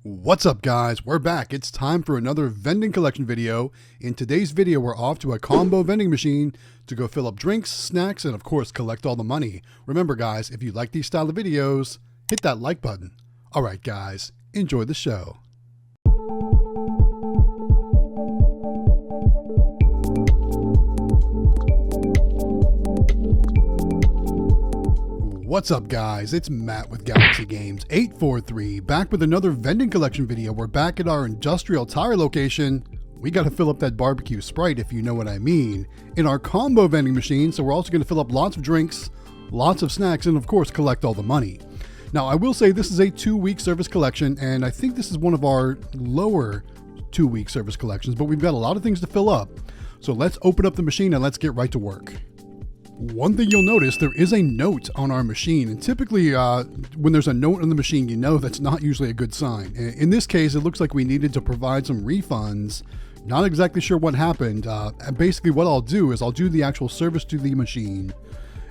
What's up, guys? We're back. It's time for another vending collection video. In today's video, we're off to a combo vending machine to go fill up drinks, snacks, and of course, collect all the money. Remember, guys, if you like these style of videos, hit that like button. All right, guys, enjoy the show. What's up, guys? It's Matt with Galaxy Games 843, back with another vending collection video. We're back at our industrial tire location. We got to fill up that barbecue Sprite, if you know what I mean, in our combo vending machine. So we're also going to fill up lots of drinks, lots of snacks, and of course collect all the money. Now, I will say this is a 2-week service collection, and I think this is one of our lower 2-week service collections, but we've got a lot of things to fill up. So let's open up the machine and let's get right to work. One thing you'll notice, there is a note on our machine, and typically when there's a note on the machine, you know that's not usually a good sign. In this case, it looks like we needed to provide some refunds. Not exactly sure what happened. And basically what I'll do is I'll do the actual service to the machine,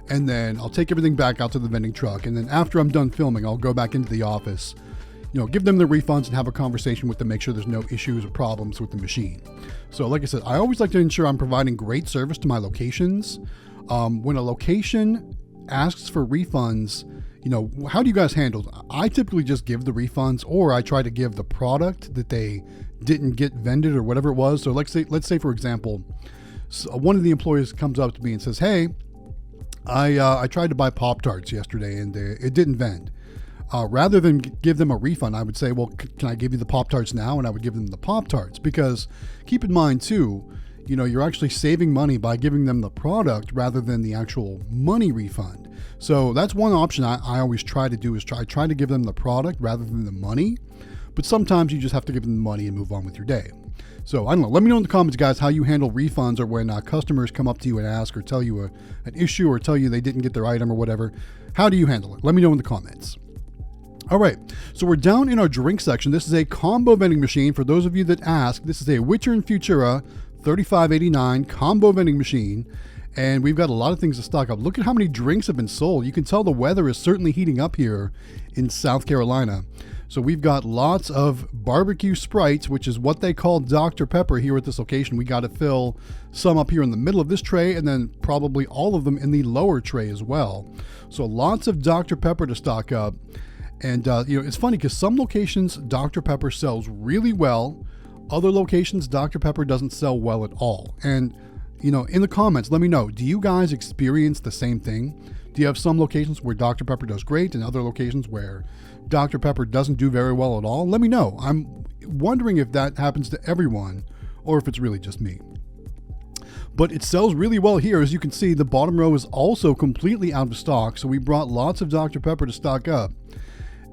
and then I'll take everything back out to the vending truck, and then after I'm done filming, I'll go back into the office, give them the refunds and have a conversation with them, make sure there's no issues or problems with the machine. So like I said, I always like to ensure I'm providing great service to my locations. When a location asks for refunds, how do you guys handle it? I typically just give the refunds, or I try to give the product that they didn't get vended or whatever it was. So let's say for example, one of the employees comes up to me and says, "Hey, I tried to buy Pop-Tarts yesterday and it didn't vend." Rather than give them a refund, I would say, "Well, can I give you the Pop-Tarts now?" And I would give them the Pop-Tarts, because keep in mind too, you're actually saving money by giving them the product rather than the actual money refund. So that's one option I always try to do, is try to give them the product rather than the money. But sometimes you just have to give them the money and move on with your day. So I don't know. Let me know in the comments, guys, how you handle refunds, or when customers come up to you and ask or tell you an issue, or tell you they didn't get their item or whatever. How do you handle it? Let me know in the comments. All right, so we're down in our drink section. This is a combo vending machine. For those of you that ask, this is a Witcher and Futura 3589 combo vending machine, and we've got a lot of things to stock up. Look at how many drinks have been sold. You can tell the weather is certainly heating up here in South Carolina. So we've got lots of barbecue Sprites, which is what they call Dr. Pepper here at this location. We got to fill some up here in the middle of this tray, and then probably all of them in the lower tray as well. So lots of Dr. Pepper to stock up. And it's funny because some locations Dr. Pepper sells really well. Other locations, Dr. Pepper doesn't sell well at all. And, in the comments, let me know, do you guys experience the same thing? Do you have some locations where Dr. Pepper does great and other locations where Dr. Pepper doesn't do very well at all? Let me know. I'm wondering if that happens to everyone or if it's really just me. But it sells really well here. As you can see, the bottom row is also completely out of stock. So we brought lots of Dr. Pepper to stock up.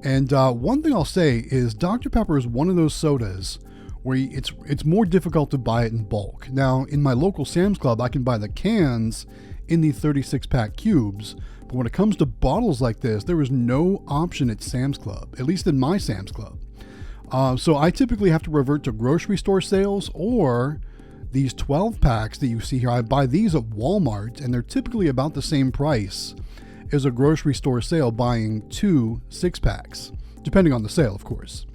And one thing I'll say is Dr. Pepper is one of those sodas where it's more difficult to buy it in bulk. Now, in my local Sam's Club, I can buy the cans in the 36-pack cubes, but when it comes to bottles like this, there is no option at Sam's Club, at least in my Sam's Club. So I typically have to revert to grocery store sales, or these 12 packs that you see here. I buy these at Walmart, and they're typically about the same price as a grocery store sale buying 2 6-packs, depending on the sale, of course.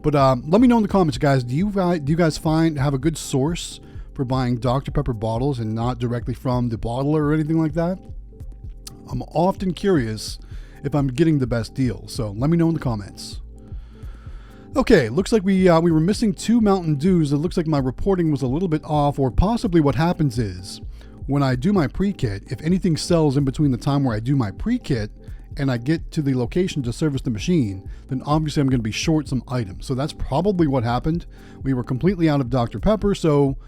But let me know in the comments, guys. Do you guys have a good source for buying Dr. Pepper bottles and not directly from the bottler or anything like that? I'm often curious if I'm getting the best deal, so let me know in the comments. Okay, looks like we were missing 2 Mountain Dews. It looks like my reporting was a little bit off, or possibly what happens is when I do my pre-kit, if anything sells in between the time where I do my pre-kit and I get to the location to service the machine, then obviously I'm going to be short some items. So that's probably what happened. We were completely out of Dr. Pepper, so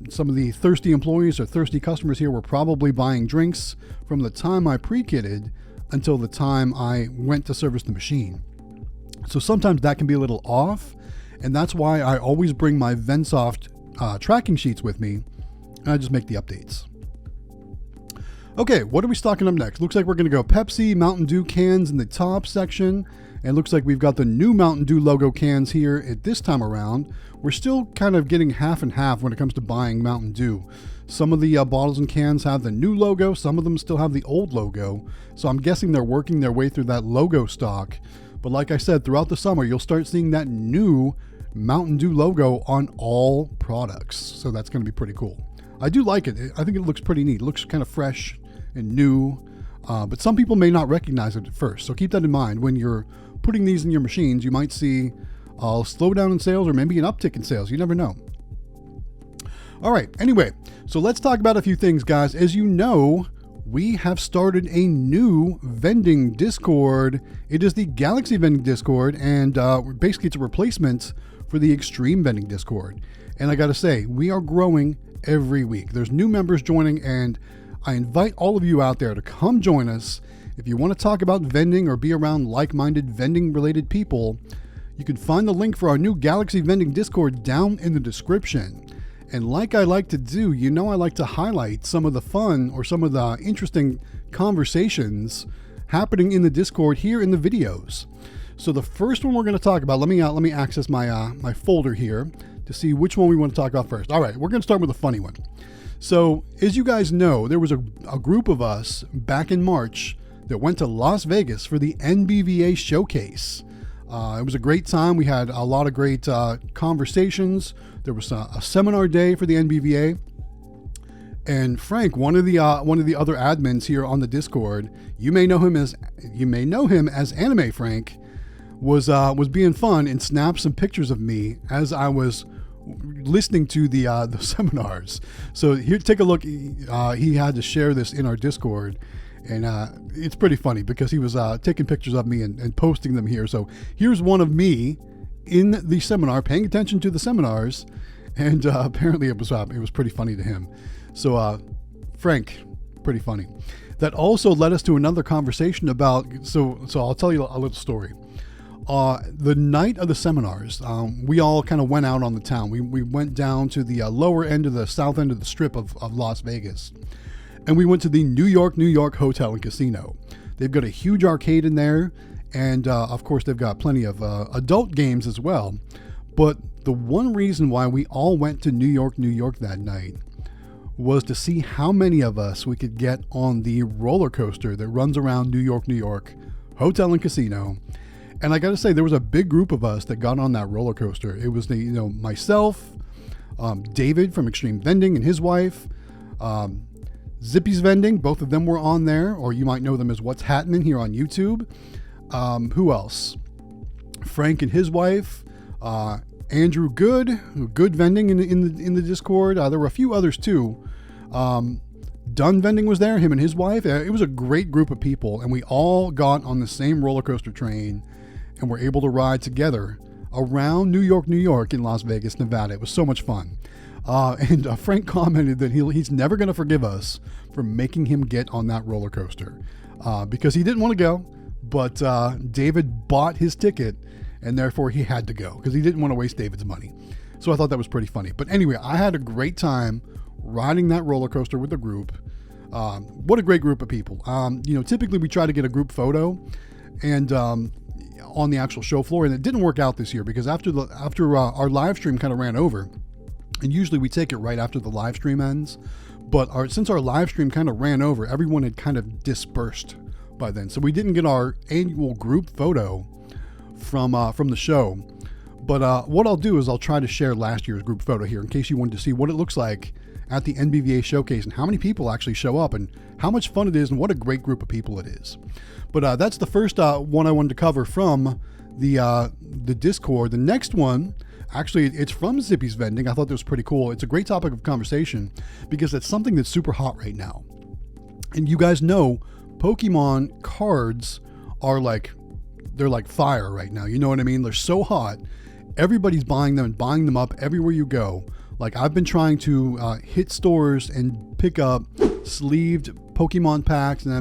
some of the thirsty employees or thirsty customers here were probably buying drinks from the time I pre-kitted until the time I went to service the machine. So sometimes that can be a little off, and that's why I always bring my Vensoft tracking sheets with me, and I just make the updates. Okay, what are we stocking up next? Looks like we're going to go Pepsi Mountain Dew cans in the top section. And looks like we've got the new Mountain Dew logo cans here at this time around. We're still kind of getting half and half when it comes to buying Mountain Dew. Some of the bottles and cans have the new logo. Some of them still have the old logo. So I'm guessing they're working their way through that logo stock. But like I said, throughout the summer, you'll start seeing that new Mountain Dew logo on all products. So that's going to be pretty cool. I do like it. I think it looks pretty neat. It looks kind of fresh and new. But some people may not recognize it at first. So keep that in mind. When you're putting these in your machines, you might see a slowdown in sales or maybe an uptick in sales. You never know. All right. Anyway, so let's talk about a few things, guys. As you know, we have started a new vending Discord. It is the Galaxy Vending Discord, and basically it's a replacement for the Extreme Vending Discord. And I got to say, we are growing every week. There's new members joining, and I invite all of you out there to come join us. If you want to talk about vending or be around like-minded vending-related people, you can find the link for our new Galaxy Vending Discord down in the description. And like I like to do, you know I like to highlight some of the fun or some of the interesting conversations happening in the Discord here in the videos. So the first one we're going to talk about, let me access my my folder here to see which one we want to talk about first. All right, we're going to start with a funny one. So as you guys know, there was a group of us back in March that went to Las Vegas for the NBVA showcase. It was a great time. We had a lot of great conversations. There was a seminar day for the NBVA, and Frank, one of the other admins here on the Discord, you may know him as Anime Frank, was being fun and snapped some pictures of me as I was listening to the seminars. So here, take a look. He had to share this in our Discord. And it's pretty funny because he was taking pictures of me and posting them here. So here's one of me in the seminar, paying attention to the seminars, and apparently it was pretty funny to him. So Frank, pretty funny. That also led us to another conversation about. So I'll tell you a little story. The night of the seminars, we all kind of went out on the town. We went down to the lower end of the south end of the strip of Las Vegas. And we went to the New York Hotel and Casino. They've got a huge arcade in there. And of course, they've got plenty of adult games as well. But the one reason why we all went to New York that night was to see how many of us we could get on the roller coaster that runs around New York Hotel and Casino. And I got to say, there was a big group of us that got on that roller coaster. It was myself, David from Extreme Vending and his wife, Zippy's Vending, both of them were on there, or you might know them as What's Hattening here on YouTube. Who else? Frank and his wife, Andrew Good Vending in the Discord. There were a few others too. Dunn Vending was there, him and his wife. It was a great group of people, and we all got on the same roller coaster train and were able to ride together around New York in Las Vegas, Nevada. It was so much fun. And Frank commented that he's never going to forgive us for making him get on that roller coaster because he didn't want to go, but David bought his ticket and therefore he had to go because he didn't want to waste David's money. So I thought that was pretty funny. But anyway, I had a great time riding that roller coaster with the group. What a great group of people. Typically we try to get a group photo and on the actual show floor, and it didn't work out this year because after our live stream kind of ran over. And usually we take it right after the live stream ends. But since our live stream kind of ran over, everyone had kind of dispersed by then. So we didn't get our annual group photo from the show. But what I'll do is I'll try to share last year's group photo here in case you wanted to see what it looks like at the NBVA showcase and how many people actually show up and how much fun it is and what a great group of people it is. But that's the first one I wanted to cover from the Discord. The next one, actually, it's from Zippy's Vending. I thought that was pretty cool. It's a great topic of conversation because it's something that's super hot right now. And you guys know Pokemon cards are they're like fire right now. You know what I mean? They're so hot. Everybody's buying them and buying them up everywhere you go. Like I've been trying to hit stores and pick up sleeved Pokemon packs, and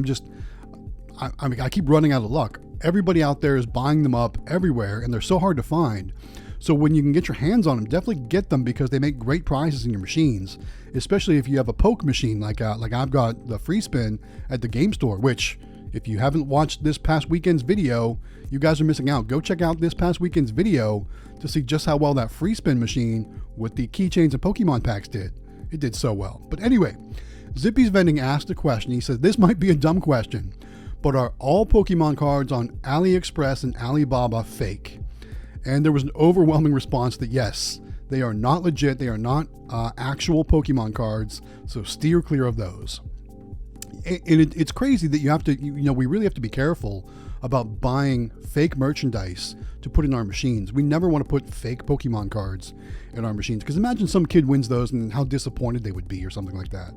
I keep running out of luck. Everybody out there is buying them up everywhere, and they're so hard to find. So when you can get your hands on them, definitely get them because they make great prizes in your machines, especially if you have a poke machine like I've got the free spin at the game store, which if you haven't watched this past weekend's video, you guys are missing out. Go check out this past weekend's video to see just how well that free spin machine with the keychains and Pokemon packs did. It did so well. But anyway, Zippy's Vending asked a question. He said, this might be a dumb question, but are all Pokemon cards on AliExpress and Alibaba fake? And there was an overwhelming response that yes, they are not legit. They are not actual Pokemon cards. So steer clear of those. And it's crazy that you have to, we really have to be careful about buying fake merchandise to put in our machines. We never want to put fake Pokemon cards in our machines, because imagine some kid wins those and how disappointed they would be or something like that.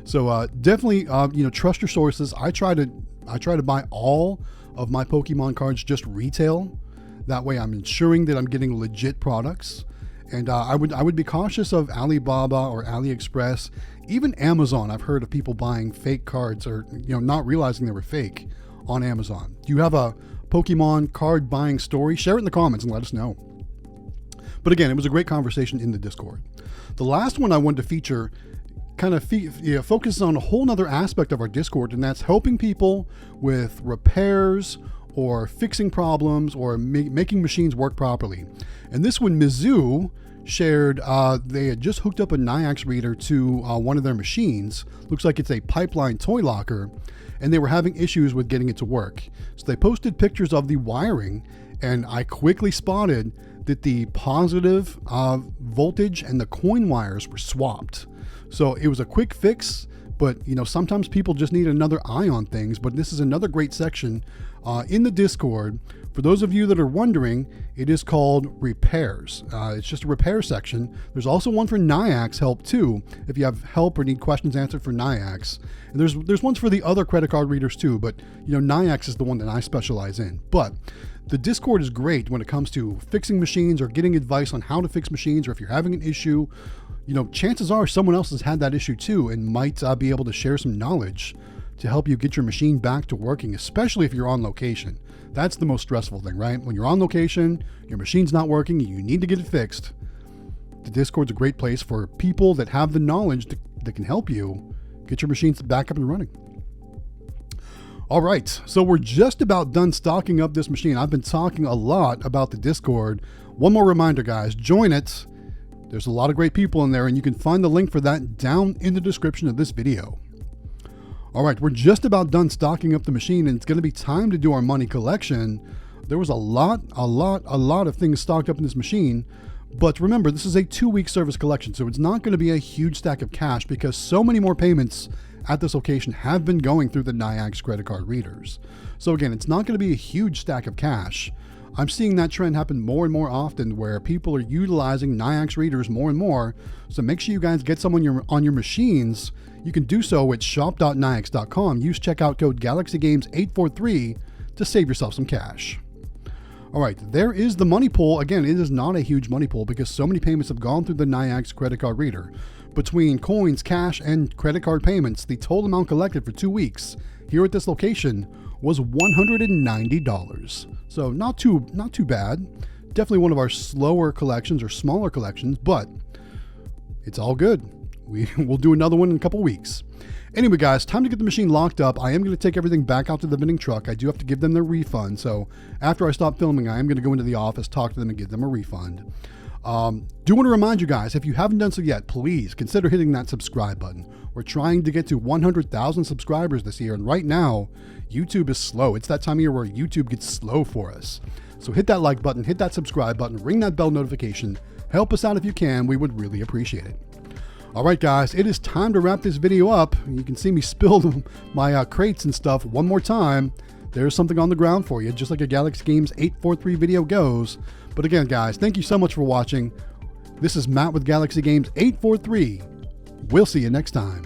So definitely, trust your sources. I try to buy all of my Pokemon cards just retail. That way I'm ensuring that I'm getting legit products. And I would be cautious of Alibaba or AliExpress, even Amazon. I've heard of people buying fake cards or not realizing they were fake on Amazon. Do you have a Pokemon card buying story? Share it in the comments and let us know. But again, it was a great conversation in the Discord. The last one I wanted to feature kind of focuses on a whole nother aspect of our Discord, and that's helping people with repairs or fixing problems or making machines work properly. And this one, Mizzou shared they had just hooked up a Niax reader to one of their machines. Looks like it's a Pipeline toy locker, and they were having issues with getting it to work. So they posted pictures of the wiring, and I quickly spotted that the positive voltage and the coin wires were swapped. So it was a quick fix, but sometimes people just need another eye on things. But this is another great section in the Discord. For those of you that are wondering, it is called repairs. It's just a repair section. There's also one for Niax help too, if you have help or need questions answered for Niax. And there's ones for the other credit card readers too, but Niax is the one that I specialize in. But the Discord is great when it comes to fixing machines or getting advice on how to fix machines, or if you're having an issue, chances are someone else has had that issue too and might be able to share some knowledge to help you get your machine back to working, especially if you're on location. That's the most stressful thing, right? When you're on location, your machine's not working, you need to get it fixed. The Discord's a great place for people that have the knowledge that can help you get your machines back up and running. All right, so we're just about done stocking up this machine. I've been talking a lot about the Discord. One more reminder, guys, join it. There's a lot of great people in there, and you can find the link for that down in the description of this video. All right, we're just about done stocking up the machine, and it's going to be time to do our money collection. There was a lot of things stocked up in this machine, but remember, this is a 2-week service collection, so it's not going to be a huge stack of cash because so many more payments at this location have been going through the Niax credit card readers. So again, it's not going to be a huge stack of cash. I'm seeing that trend happen more and more often where people are utilizing Niax readers more and more. So make sure you guys get some on your machines. You can do so at shop.niax.com. Use checkout code GalaxyGames843 to save yourself some cash. All right, there is the money pool. Again, it is not a huge money pool because so many payments have gone through the Niax credit card reader. Between coins, cash, and credit card payments, the total amount collected for 2 weeks here at this location was $190. So not too bad. Definitely one of our slower collections or smaller collections, but it's all good. We'll do another one in a couple weeks. Anyway, guys, time to get the machine locked up. I am going to take everything back out to the vending truck. I do have to give them their refund. So after I stop filming, I am going to go into the office, talk to them, and give them a refund. Do want to remind you guys, if you haven't done so yet, please consider hitting that subscribe button. We're trying to get to 100,000 subscribers this year, and right now, YouTube is slow. It's that time of year where YouTube gets slow for us. So hit that like button, hit that subscribe button, ring that bell notification. Help us out if you can. We would really appreciate it. All right, guys, it is time to wrap this video up. You can see me spill my crates and stuff one more time. There's something on the ground for you, just like a Galaxy Games 843 video goes. But again, guys, thank you so much for watching. This is Matt with Galaxy Games 843. We'll see you next time.